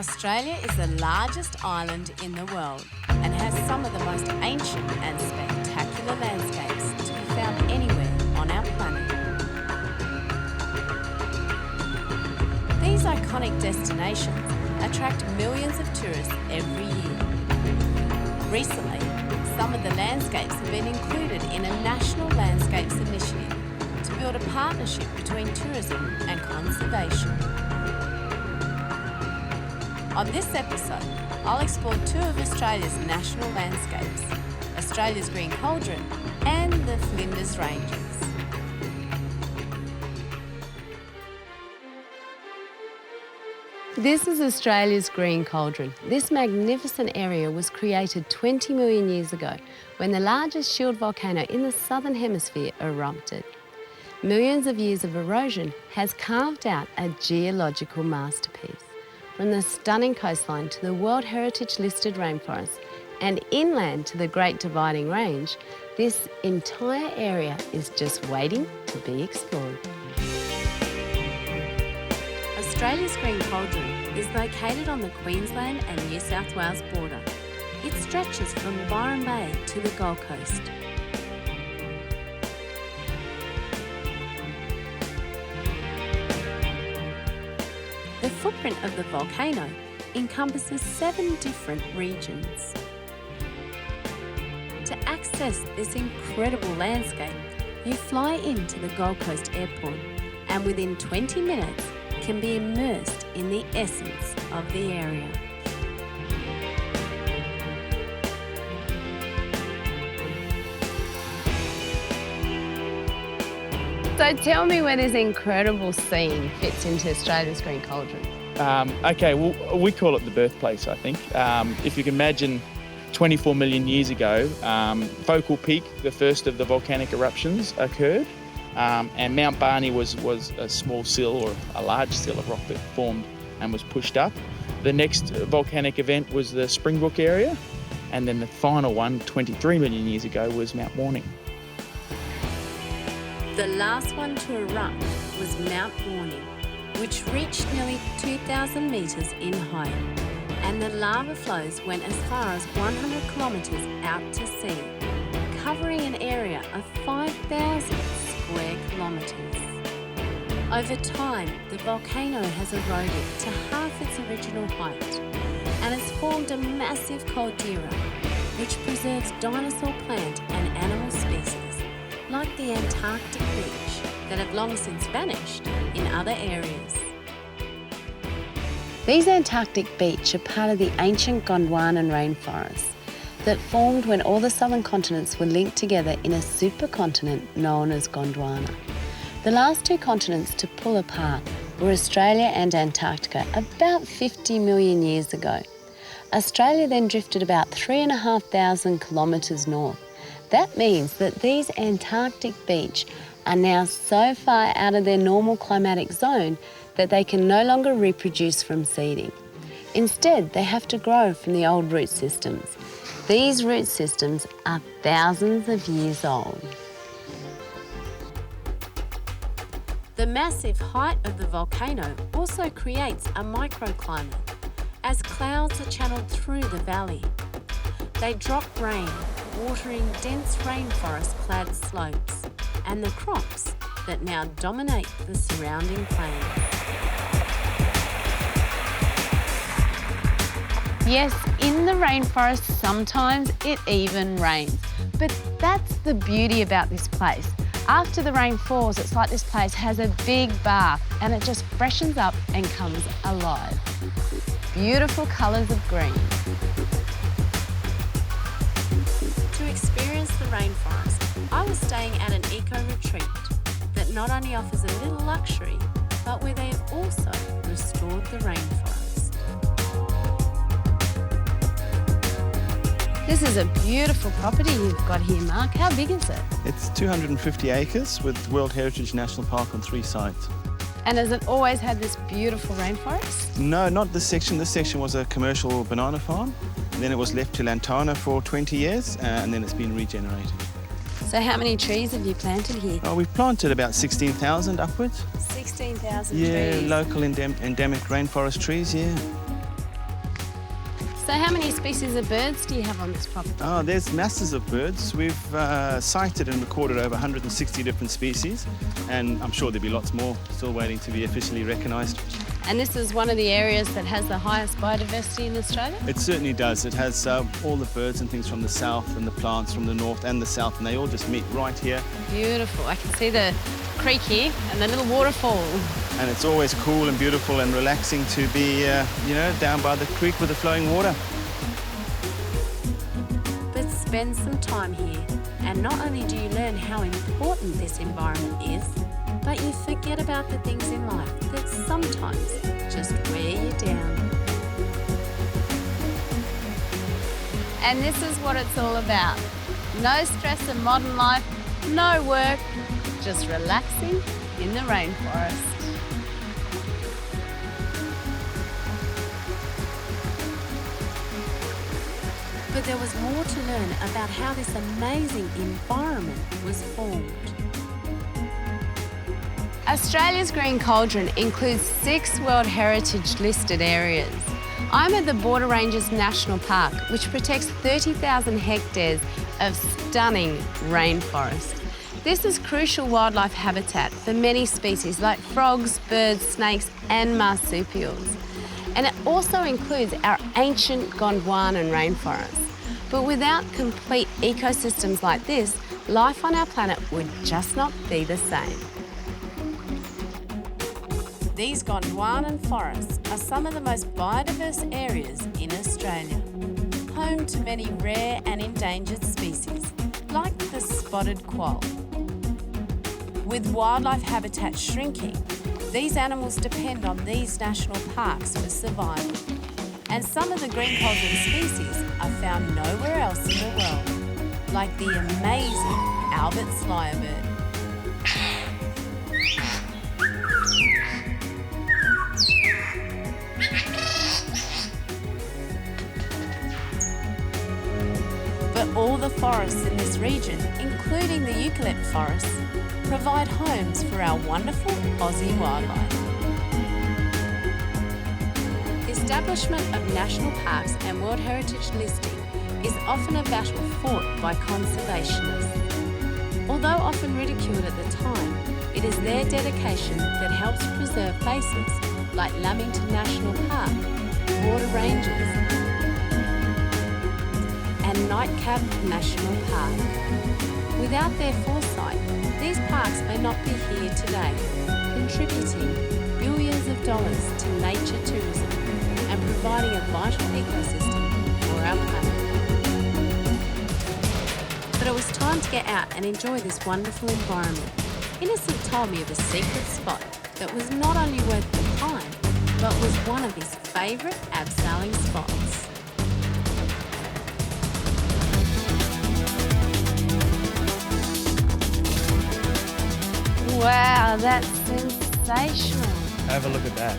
Australia is the largest island in the world and has some of the most ancient and spectacular landscapes to be found anywhere on our planet. These iconic destinations attract millions of tourists every year. Recently, some of the landscapes have been included in a National Landscapes Initiative to build a partnership between tourism and conservation. On this episode, I'll explore two of Australia's national landscapes, Australia's Green Cauldron and the Flinders Ranges. This is Australia's Green Cauldron. This magnificent area was created 20 million years ago when the largest shield volcano in the southern hemisphere erupted. Millions of years of erosion has carved out a geological masterpiece. From the stunning coastline to the World Heritage listed rainforest and inland to the Great Dividing Range, this entire area is just waiting to be explored. Australia's Green Cauldron is located on the Queensland and New South Wales border. It stretches from Byron Bay to the Gold Coast. The footprint of the volcano encompasses 7 different regions. To access this incredible landscape, you fly into the Gold Coast Airport and within 20 minutes can be immersed in the essence of the area. So tell me where this incredible scene fits into Australia's Green Cauldron. Okay, well, we call it the birthplace, I think. If you can imagine 24 million years ago, Focal Peak, the first of the volcanic eruptions, occurred. And Mount Barney was a small sill or a large sill of rock that formed and was pushed up. The next volcanic event was the Springbrook area. And then the final one, 23 million years ago, was Mount Warning. The last one to erupt was Mount Warning, which reached nearly 2,000 metres in height, and the lava flows went as far as 100 kilometres out to sea, covering an area of 5,000 square kilometres. Over time, the volcano has eroded to half its original height and has formed a massive caldera, which preserves dinosaur plant and animal species, like the Antarctic beach that have long since vanished in other areas. These Antarctic beach are part of the ancient Gondwanan rainforests that formed when all the southern continents were linked together in a supercontinent known as Gondwana. The last 2 continents to pull apart were Australia and Antarctica about 50 million years ago. Australia then drifted about 3,500 kilometres north. That means that these Antarctic beach are now so far out of their normal climatic zone that they can no longer reproduce from seeding. Instead, they have to grow from the old root systems. These root systems are thousands of years old. The massive height of the volcano also creates a microclimate, as clouds are channeled through the valley. They drop rain, watering dense rainforest-clad slopes and the crops that now dominate the surrounding plains. Yes, in the rainforest sometimes it even rains, but that's the beauty about this place. After the rain falls, it's like this place has a big bath and it just freshens up and comes alive. Beautiful colours of green. To experience the rainforest, I was staying at an eco-retreat that not only offers a little luxury, but where they have also restored the rainforest. This is a beautiful property you've got here, Mark. How big is it? It's 250 acres with World Heritage National Park on 3 sites. And has it always had this beautiful rainforest? No, not this section. This section was a commercial banana farm. And then it was left to lantana for 20 years and then it's been regenerated. So how many trees have you planted here? Oh, we've planted about 16,000 upwards. 16,000 trees? trees? Yeah, local endemic rainforest trees, yeah. So how many species of birds do you have on this property? Oh, there's masses of birds. We've sighted and recorded over 160 different species, and I'm sure there'll be lots more still waiting to be officially recognised. And this is one of the areas that has the highest biodiversity in Australia? It certainly does. It has all the birds and things from the south and the plants from the north and the south, and they all just meet right here. Beautiful. I can see the creek here and the little waterfall. And it's always cool and beautiful and relaxing to be, down by the creek with the flowing water. But spend some time here, and not only do you learn how important this environment is, but you forget about the things in life that sometimes just wear you down. And this is what it's all about. No stress in modern life, no work, just relaxing in the rainforest. But there was more to learn about how this amazing environment was formed. Australia's Green Cauldron includes 6 World Heritage listed areas. I'm at the Border Ranges National Park, which protects 30,000 hectares of stunning rainforest. This is crucial wildlife habitat for many species like frogs, birds, snakes and marsupials. And it also includes our ancient Gondwanan rainforest. But without complete ecosystems like this, life on our planet would just not be the same. These Gondwanan forests are some of the most biodiverse areas in Australia, home to many rare and endangered species, like the spotted quoll. With wildlife habitat shrinking, these animals depend on these national parks for survival. And some of the Green Cauldron species are found nowhere else in the world, like the amazing Abseil lyrebird. But all the forests in this region, including the eucalypt forests, provide homes for our wonderful Aussie wildlife. The establishment of national parks and World Heritage listing is often a battle fought by conservationists. Although often ridiculed at the time, it is their dedication that helps preserve places like Lamington National Park, Border Ranges, and Nightcap National Park. Without their foresight, these parks may not be here today, contributing billions of dollars to nature tourism and providing a vital ecosystem for our planet. But it was time to get out and enjoy this wonderful environment. Innocent told me of a secret spot that was not only worth the climb, but was one of his favourite abseiling spots. Wow, that's sensational. Have a look at that.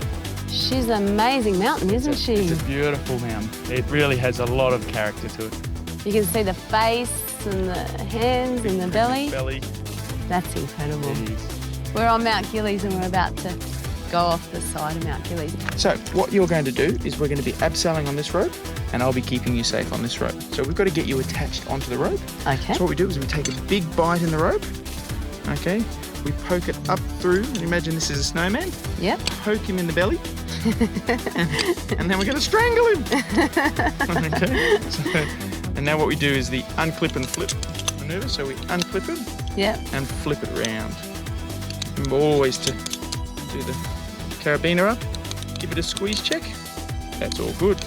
She's an amazing mountain, isn't she? It's a beautiful mountain. It really has a lot of character to it. You can see the face and the hands and the belly. That's incredible. It is. We're on Mount Gillies and we're about to go off the side of Mount Gillies. So what you're going to do is we're going to be abseiling on this rope and I'll be keeping you safe on this rope. So we've got to get you attached onto the rope. Okay. So what we do is we take a big bite in the rope, okay? We poke it up through, and imagine this is a snowman. Yep. Poke him in the belly, and then we're going to strangle him. Okay. So, and now what we do is the unclip and flip maneuver. So we unclip it, yep, and flip it around. Remember always to do the carabiner up, give it a squeeze check. That's all good.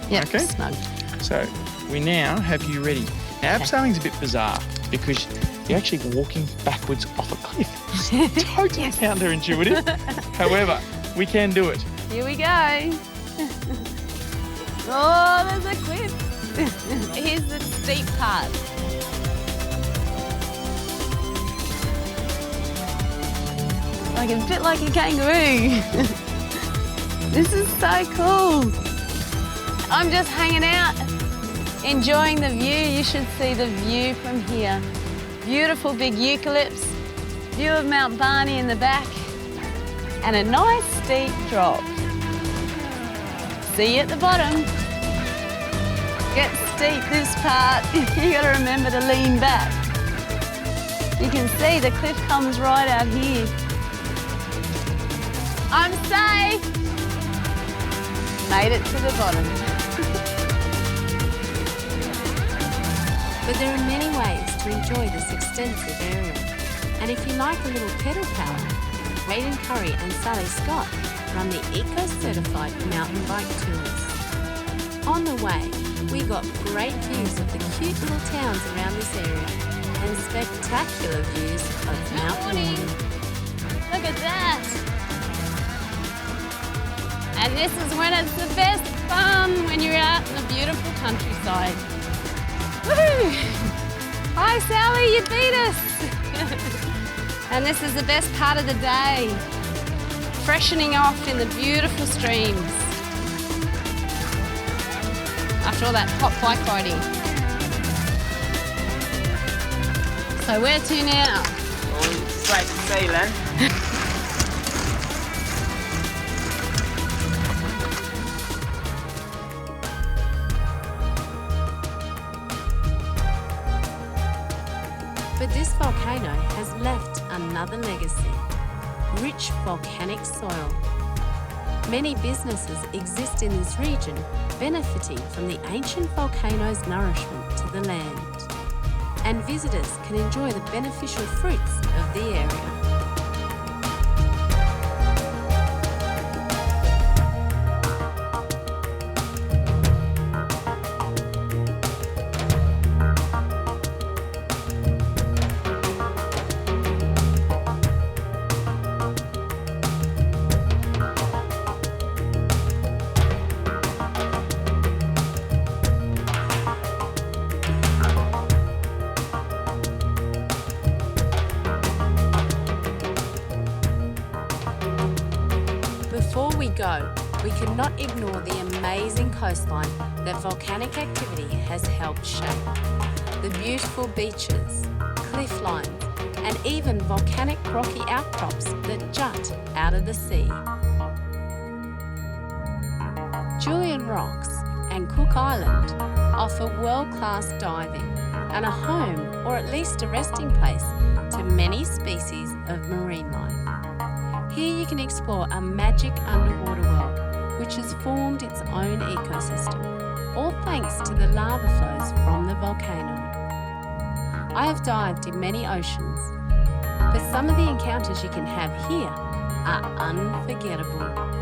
Yep. Okay. Snug. So we now have you ready. Now abseiling's a bit bizarre because you're actually walking backwards off a cliff. It's totally counterintuitive. However, we can do it. Here we go. Oh, there's a cliff. Here's the steep part. Like a bit like a kangaroo. This is so cool. I'm just hanging out, enjoying the view. You should see the view from here. Beautiful big eucalypts, view of Mt Barney in the back, and a nice steep drop. See you at the bottom. Gets steep this part. You got to remember to lean back. You can see the cliff comes right out here. I'm safe. Made it to the bottom. But there are many ways to enjoy this extensive area. And if you like a little pedal power, Hayden Curry and Sally Scott run the eco-certified mountain bike tours. On the way, we got great views of the cute little towns around this area and spectacular views of Mount Barney. Look at that. And this is when it's the best fun, when you're out in the beautiful countryside. Woohoo! Hi Sally, you beat us! And this is the best part of the day. Freshening off in the beautiful streams. After all that hot bike riding. So where to now? Straight to Zealand. But this volcano has left another legacy, rich volcanic soil. Many businesses exist in this region, benefiting from the ancient volcano's nourishment to the land. And visitors can enjoy the beneficial fruits of the area. Before we go, we cannot ignore the amazing coastline that volcanic activity has helped shape. The beautiful beaches, cliff lines, and even volcanic rocky outcrops that jut out of the sea. Julian Rocks and Cook Island offer world-class diving and a home, or at least a resting place, to many species of marine life. Here you can explore a magic underwater world which has formed its own ecosystem, all thanks to the lava flows from the volcano. I have dived in many oceans, but some of the encounters you can have here are unforgettable.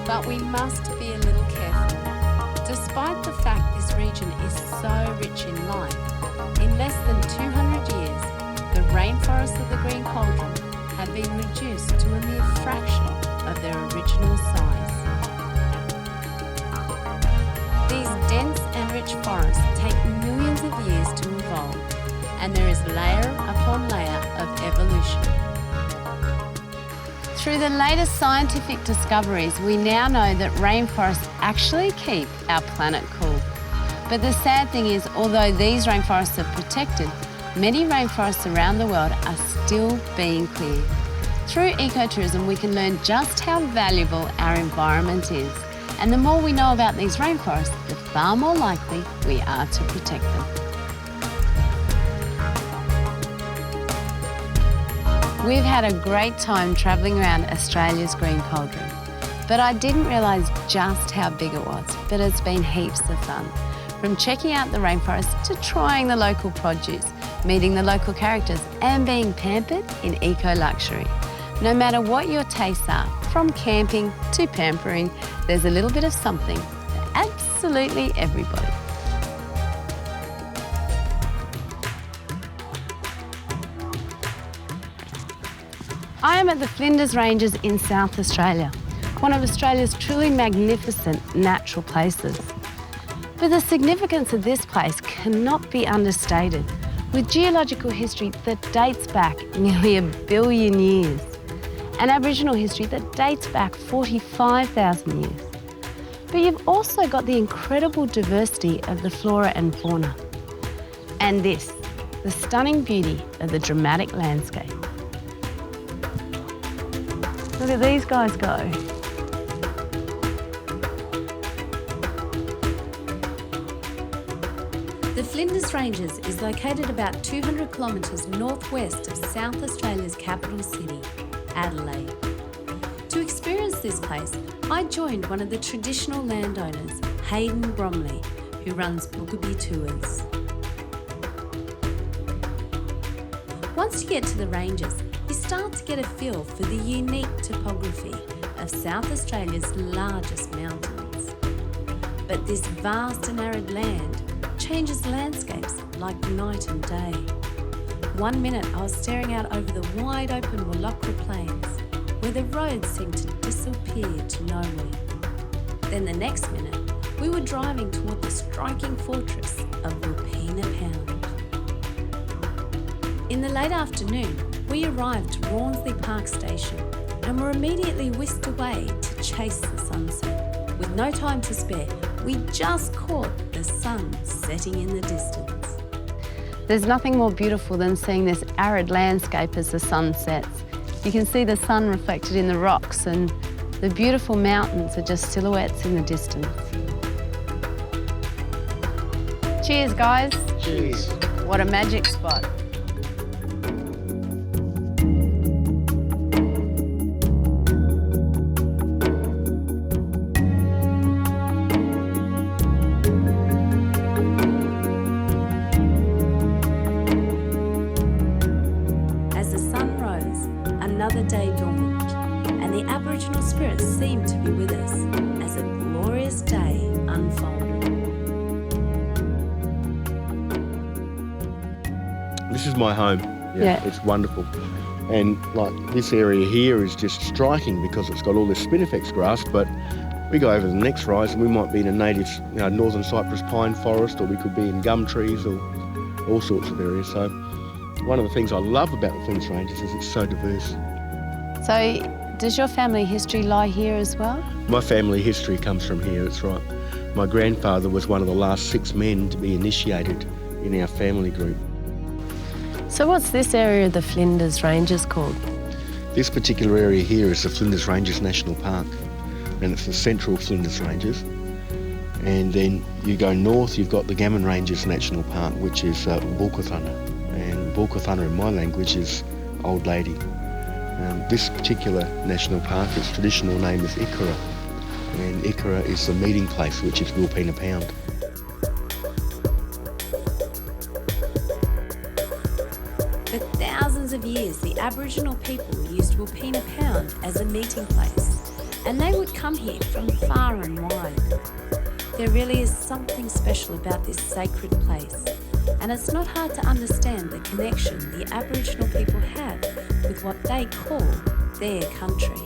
But we must be a little careful. Despite the fact this region is so rich in life, in less than 200 years, the rainforests of the Green Cauldron have been reduced to a mere fraction of their original size. These dense and rich forests take millions of years to evolve, and there is layer upon layer of evolution. Through the latest scientific discoveries, we now know that rainforests actually keep our planet cool. But the sad thing is, although these rainforests are protected, many rainforests around the world are still being cleared. Through ecotourism, we can learn just how valuable our environment is. And the more we know about these rainforests, the far more likely we are to protect them. We've had a great time travelling around Australia's Green Cauldron, but I didn't realise just how big it was, but it's been heaps of fun. From checking out the rainforest to trying the local produce, meeting the local characters and being pampered in eco-luxury. No matter what your tastes are, from camping to pampering, there's a little bit of something for absolutely everybody. I am at the Flinders Ranges in South Australia, one of Australia's truly magnificent natural places. But the significance of this place cannot be understated, with geological history that dates back nearly 1 billion years, and Aboriginal history that dates back 45,000 years. But you've also got the incredible diversity of the flora and fauna. And this, the stunning beauty of the dramatic landscape. Look at these guys go. The Flinders Ranges is located about 200 kilometres northwest of South Australia's capital city, Adelaide. To experience this place, I joined one of the traditional landowners, Hayden Bromley, who runs Bookabee Tours. Once you get to the ranges, you start to get a feel for the unique topography of South Australia's largest mountains. But this vast and arid land changes landscapes like night and day. 1 minute I was staring out over the wide open Wallachra plains, where the roads seemed to disappear to nowhere. Then the next minute, we were driving toward the striking fortress of Wilpena Pound. In the late afternoon, we arrived to Rawnsley Park Station and were immediately whisked away to chase the sunset. With no time to spare, we just caught the sun setting in the distance. There's nothing more beautiful than seeing this arid landscape as the sun sets. You can see the sun reflected in the rocks, and the beautiful mountains are just silhouettes in the distance. Cheers, guys. Cheers. What a magic spot. Another day dawned, and the Aboriginal spirits seemed to be with us as a glorious day unfolded. This is my home. Yeah. It's wonderful. And like this area here is just striking because it's got all this spinifex grass, but we go over the next rise and we might be in a native, northern cypress pine forest, or we could be in gum trees, or all sorts of areas. So one of the things I love about the Flinders Ranges is it's so diverse. So, does your family history lie here as well? My family history comes from here, that's right. My grandfather was one of the last 6 men to be initiated in our family group. So what's this area of the Flinders Ranges called? This particular area here is the Flinders Ranges National Park, and it's the central Flinders Ranges. And then you go north, you've got the Gammon Ranges National Park, which is Bulkathunna. And Bulkathunna in my language is Old Lady. This particular national park, its traditional name is Ikura, and Ikura is the meeting place, which is Wilpena Pound. For thousands of years, the Aboriginal people used Wilpena Pound as a meeting place, and they would come here from far and wide. There really is something special about this sacred place, and it's not hard to understand the connection the Aboriginal people have with what they call their country.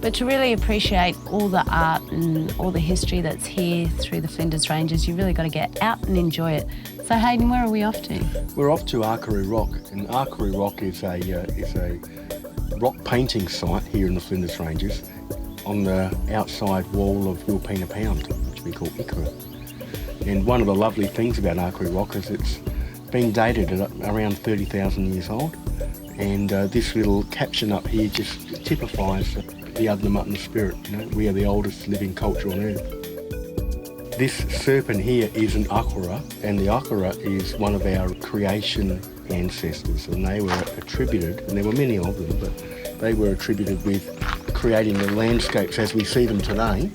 But to really appreciate all the art and all the history that's here through the Flinders Ranges, you've really got to get out and enjoy it. So Hayden, where are we off to? We're off to Arkaroo Rock, and Arkaroo Rock is a rock painting site here in the Flinders Ranges on the outside wall of Wilpena Pound, which we call Ikura. And one of the lovely things about Arkaroo Rock is it's been dated at around 30,000 years old, and this little caption up here just typifies the Adnyamathan spirit. We are the oldest living culture on earth. This serpent here is an akura, and the akura is one of our creation ancestors, and they were attributed, and there were many of them, but they were attributed with creating the landscapes as we see them today.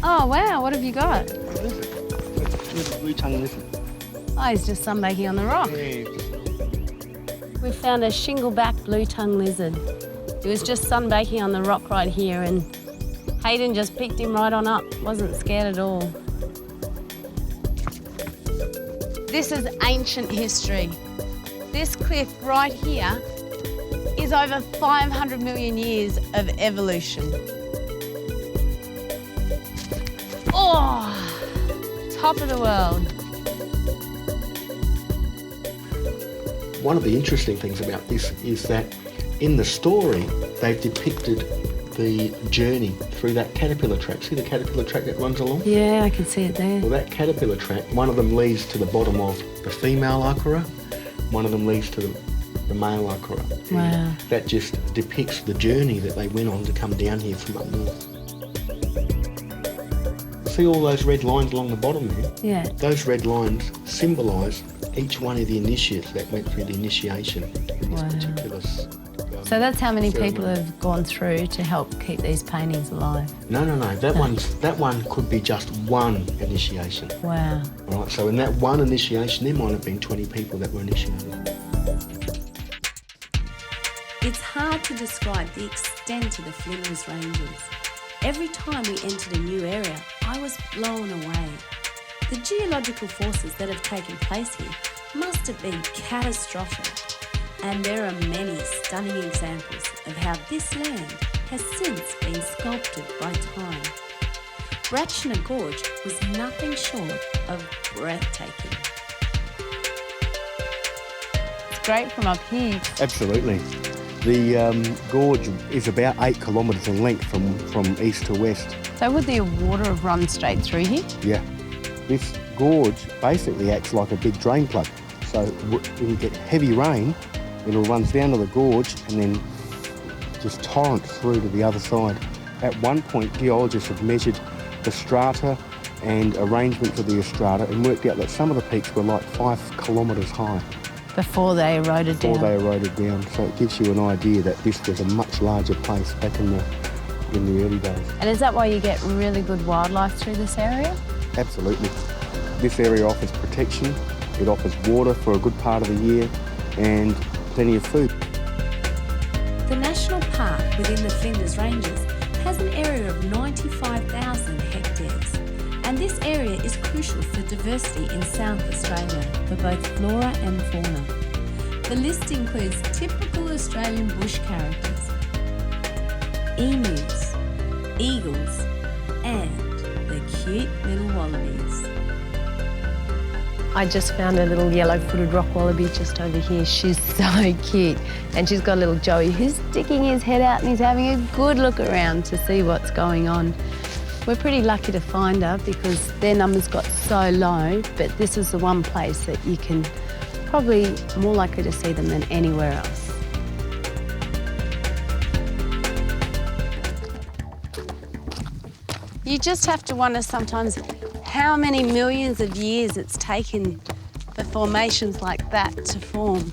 Oh wow, what have you got? What is it? Look at blue tongue lizard. Oh, he's just sunbaking on the rock. Yeah. We found a shingleback blue-tongued lizard. He was just sunbaking on the rock right here, and Hayden just picked him right on up. Wasn't scared at all. This is ancient history. This cliff right here is over 500 million years of evolution. Oh, top of the world. One of the interesting things about this is that in the story, they've depicted the journey through that caterpillar track. See the caterpillar track that runs along? Yeah, I can see it there. Well, that caterpillar track, one of them leads to the bottom of the female akara, one of them leads to the male akara. Wow. That just depicts the journey that they went on to come down here from up north. See all those red lines along the bottom there? Yeah. Those red lines symbolise each one of the initiates that went through the initiation in this particular So that's how many ceremony. people have gone through to help keep these paintings alive? No. That one could be just one initiation. Wow. All right, so in that one initiation, there might have been 20 people that were initiated. It's hard to describe the extent of the Flinders Ranges. Every time we entered a new area, I was blown away. The geological forces that have taken place here must have been catastrophic. And there are many stunning examples of how this land has since been sculpted by time. Bratchner Gorge was nothing short of breathtaking. It's great from up here. Absolutely. The gorge is about 8 kilometres in length from east to west. So would the water have run straight through here? Yeah. This gorge basically acts like a big drain plug. So when you get heavy rain, it'll run down to the gorge and then just torrent through to the other side. At one point, geologists have measured the strata and arrangement for the strata and worked out that some of the peaks were like 5 kilometres high. Before they eroded down? Before they eroded down. So it gives you an idea that this was a much larger place back in the early days. And is that why you get really good wildlife through this area? Absolutely. This area offers protection, it offers water for a good part of the year and plenty of food. The National Park within the Flinders Ranges has an area of 95,000 hectares. And this area is crucial for diversity in South Australia for both flora and fauna. The list includes typical Australian bush characters, emus, eagles, and the cute little wallabies. I just found a little yellow-footed rock wallaby just over here. She's so cute. And she's got a little Joey who's sticking his head out and he's having a good look around to see what's going on. We're pretty lucky to find her because their numbers got so low, but this is the one place that you can probably more likely to see them than anywhere else. You just have to wonder sometimes how many millions of years it's taken for formations like that to form.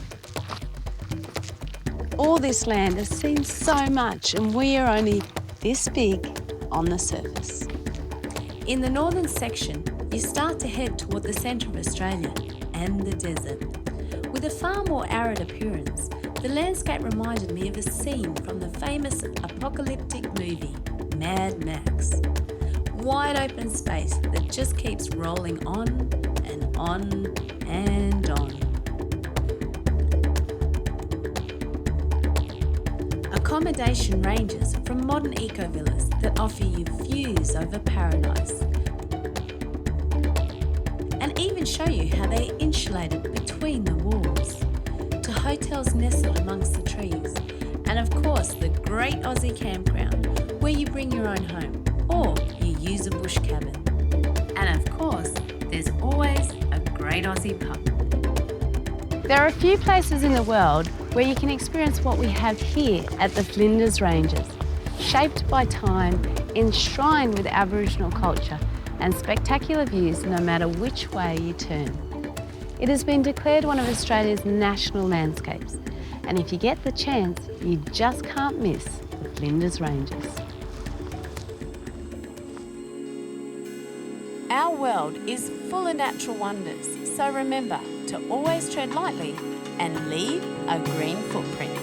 All this land has seen so much and we are only this big on the surface. In the northern section, you start to head toward the centre of Australia and the desert. With a far more arid appearance, the landscape reminded me of a scene from the famous apocalyptic movie, Mad Max. Wide open space that just keeps rolling on and on and on. Accommodation ranges from modern eco-villas that offer you views over paradise and even show you how they are insulated between the walls, to hotels nestled amongst the trees, and of course the great Aussie campground where you bring your own home or you use a bush cabin. And of course, there's always a great Aussie pub. There are a few places in the world where you can experience what we have here at the Flinders Ranges, shaped by time, enshrined with Aboriginal culture and spectacular views no matter which way you turn. It has been declared one of Australia's national landscapes, and if you get the chance, you just can't miss the Flinders Ranges. Our world is full of natural wonders, so remember to always tread lightly and leave a green footprint.